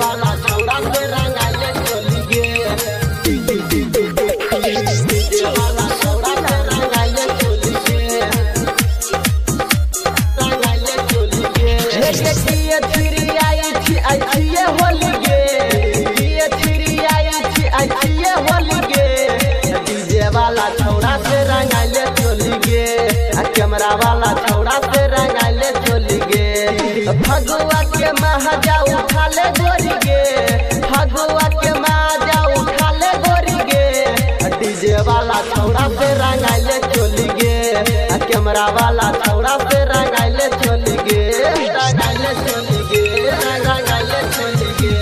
वाला छौड़ा से रंगाइले चली गे डीजे वाला छौड़ा से रंगाइले चली गे ये चिड़ी आई थी ये होली गे ये चिड़ी आई थी ये होली गे डीजे वाला छौड़ा से रंगाइले चली गे कैमरा वाला छौड़ा से रंगाइले चली गे फगुआ के महाजा उठा ले गोरी गे फगुआ के महाजा उठा ले गोरी गे डीजे वाला छौड़ा से रंगाइले चली गे कैमरा वाला छौड़ा से रंगाइले चली गे रंगाइले चली गे रंगाइले चली गे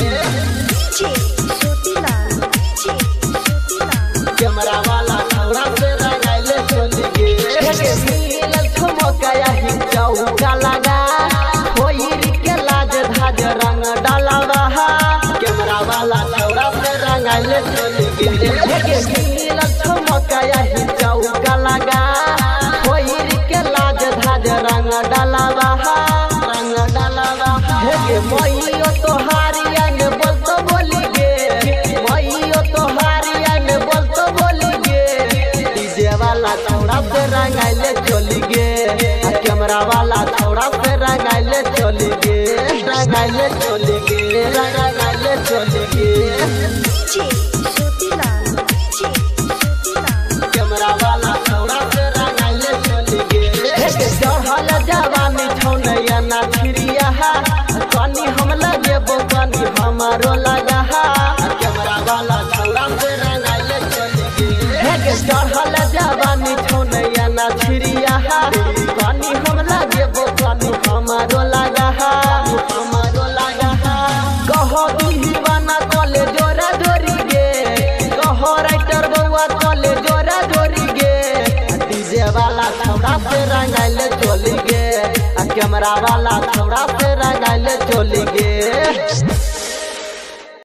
कैमरा वाला छौड़ा से रंगाइले चली गे मिलल ठुमकाया ही चौका लगा के लाज धाज रंग डालवा कैमरा वाला छौड़ा से रंगाइले चली गे मिलल ठुमकाया ही चौका लगा के लाज धाज रंग डालवा हे मैयो तोहारी अंग बोलतो बोली गे मैयो तोहारी अंग बोलतो बोली गे डीजे वाला छौड़ा से रंगाइले चली गे कैमरा वाला छौड़ा से रंगाइले चली गे रंगाइले चली गे रंगाइले चली गे कैमरा वाला छौड़ा से रंगाइले चली गे चढ़ल जवानी छौनैया ना छिरिया कनी हम लगेबो कनी हमारो लगा कैमरा वाला छौड़ा से रंगाइले चली गे चढ़ल जवानी छौनैया ना छिरिया कनी हम लगेबो कनी हमारो लगा कहो दीवाना कले जोरा जोरी गे कहो राइटर बउआ कले जोरा जोरी गे डीजे वाला छौड़ा से रंगाइले चली गे कैमरा वाला छौड़ा से रंगाइले चली गे।